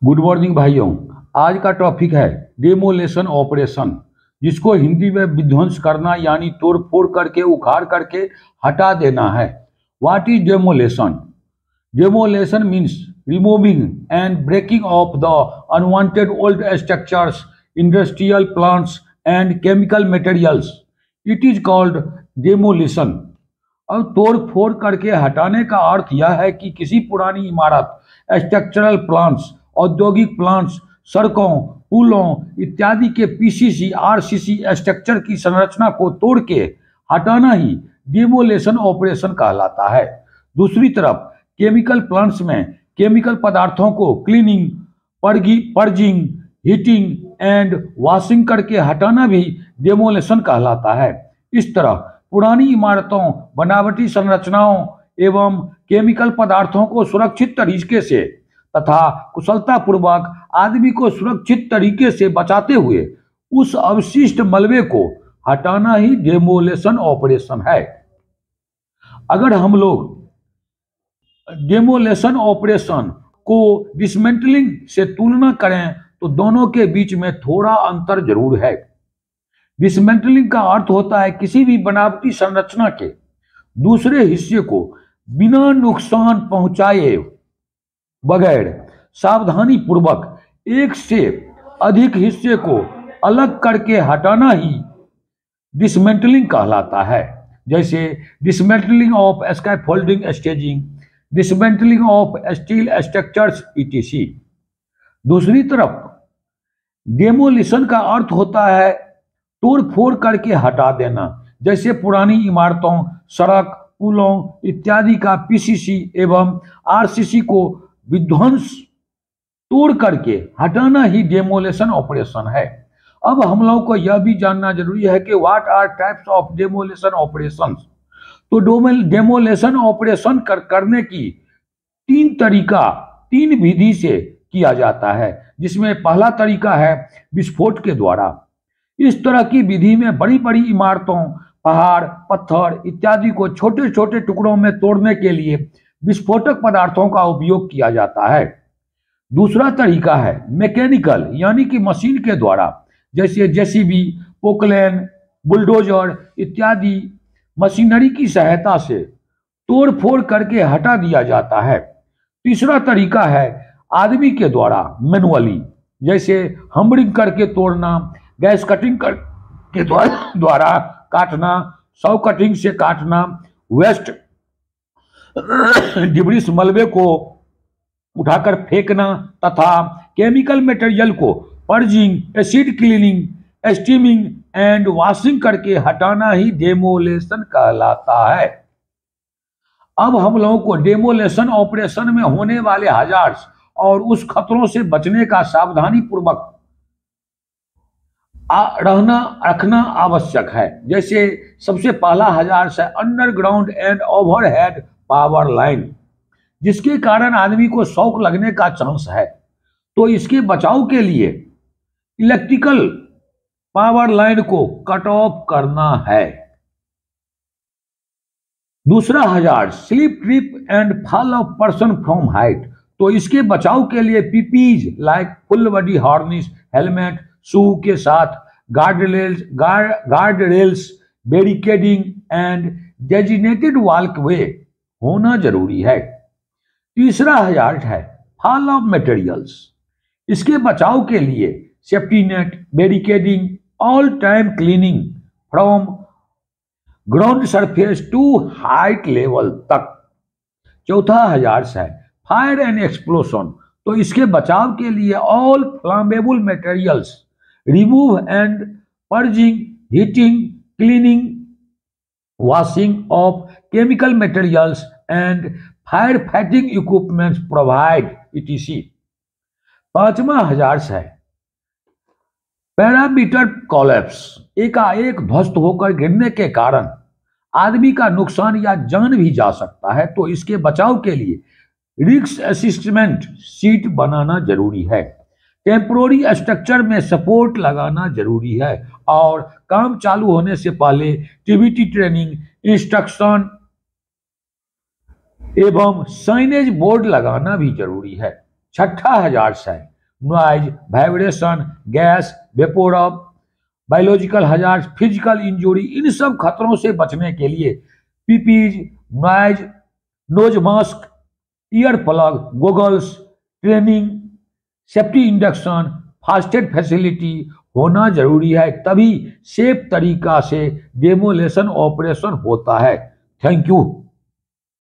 Good morning भाइयों। आज का टॉपिक है डेमोलेशन ऑपरेशन, जिसको हिंदी में विध्वंस करना यानी तोड़ फोड़ करके उखाड़ करके हटा देना है। What is demolition? Demolition means removing and breaking of the unwanted old structures, industrial plants and chemical materials. It is called demolition. अब तोड़ फोड़ करके हटाने का अर्थ यह है कि किसी पुरानी इमारत, स्ट्रक्चरल प्लांट्स, औद्योगिक प्लांट्स, सड़कों, पुलों इत्यादि के पीसीसी आरसीसी स्ट्रक्चर की संरचना को तोड़ के हटाना ही डिमोलेशन ऑपरेशन कहलाता है। दूसरी तरफ केमिकल प्लांट्स में केमिकल पदार्थों को cleaning, purging, heating and washing करके हटाना भी डेमोलेशन कहलाता है। इस तरह पुरानी इमारतों, बनावटी संरचनाओं एवं केमिकल पदार्थों को सुरक्षित तरीके से तथा कुशलतापूर्वक आदमी को सुरक्षित तरीके से बचाते हुए उस अवशिष्ट मलबे को हटाना ही डेमोलेशन ऑपरेशन है। अगर हम लोग डेमोलेशन ऑपरेशन को डिसमेंटलिंग से तुलना करें तो दोनों के बीच में थोड़ा अंतर जरूर है। डिसमेंटलिंग का अर्थ होता है किसी भी बनावटी संरचना के दूसरे हिस्से को बिना नुकसान पहुंचाए बगैर सावधानी पूर्वक एक से अधिक हिस्से को अलग करके हटाना ही डिसमेंटलिंग कहलाता है। जैसे dismantling of scaffolding, staging, dismantling of steel structures etc. दूसरी तरफ डेमोलिशन का अर्थ होता है तोड़ फोड़ करके हटा देना, जैसे पुरानी इमारतों, सड़क, पुलों इत्यादि का पीसीसी एवं आरसीसी को विध्वंस तोड़ करके हटाना ही डेमोलेशन ऑपरेशन है। अब हम लोगों को यह भी जानना जरूरी है कि what are types of demolition operations. तो डेमोलेशन ऑपरेशन करने की तीन विधि से किया जाता है, जिसमें पहला तरीका है विस्फोट के द्वारा। इस तरह की विधि में बड़ी बड़ी इमारतों, पहाड़, पत्थर इत्यादि को छोटे छोटे टुकड़ों में तोड़ने के लिए विस्फोटक पदार्थों का उपयोग किया जाता है। दूसरा तरीका है मैकेनिकल यानी कि मशीन के द्वारा, जैसे जेसीबी, पोकलेन, बुलडोजर इत्यादि मशीनरी की सहायता से तोड़ फोड़ करके हटा दिया जाता है। तीसरा तरीका है आदमी के द्वारा मैनुअली, जैसे हम्बरिंग करके तोड़ना, गैस कटिंग के द्वारा काटना, सौ कटिंग से काटना, वेस्ट डिब्रिस मलबे को उठाकर फेंकना तथा केमिकल मटेरियल को purging, acid cleaning, steaming and washing करके हटाना ही डेमोलेशन कहलाता है। अब हम लोगों को डेमोलेशन ऑपरेशन में होने वाले हजार्ड्स और उस खतरों से बचने का सावधानी पूर्वक रखना आवश्यक है। जैसे सबसे पहला हजार्ड्स है underground and overhead power line, जिसके कारण आदमी को शॉक लगने का चांस है, तो इसके बचाव के लिए इलेक्ट्रिकल पावर लाइन को कट ऑफ करना है। दूसरा hazard slip, trip and fall of person from height, तो इसके बचाव के लिए PPEs like full body harness, helmet, shoe के साथ guard rails, barricading and designated walkway होना जरूरी है। तीसरा हजार्ड है फॉल ऑफ मटेरियल्स, इसके बचाव के लिए safety net, barricading, all time cleaning from ground surface to height level तक। चौथा हजार्ड है फायर एंड एक्सप्लोशन, तो इसके बचाव के लिए all flammable materials remove and purging, heating, cleaning, washing of chemical materials and fire fighting equipments provide ETC. पांचवा hazards है पैरामीटर कोलैप्स, एकाएक ध्वस्त होकर गिरने के कारण आदमी का नुकसान या जान भी जा सकता है, तो इसके बचाव के लिए रिस्क असिस्टमेंट सीट बनाना जरूरी है। टेम्पोररी स्ट्रक्चर में सपोर्ट लगाना जरूरी है और काम चालू होने से पहले टीबीटी ट्रेनिंग, इंस्ट्रक्शन एवं साइनेज बोर्ड लगाना भी जरूरी है। छठा हजार्ड्स है noise, vibration, gas, vapour, biological hazard, physical injury, इन सब खतरों से बचने के लिए PPEs, noise, nose mask, ear plug, goggles, training, safety induction, first aid facility होना जरूरी है, तभी सेफ तरीका से डेमोलेशन ऑपरेशन होता है। Thank you.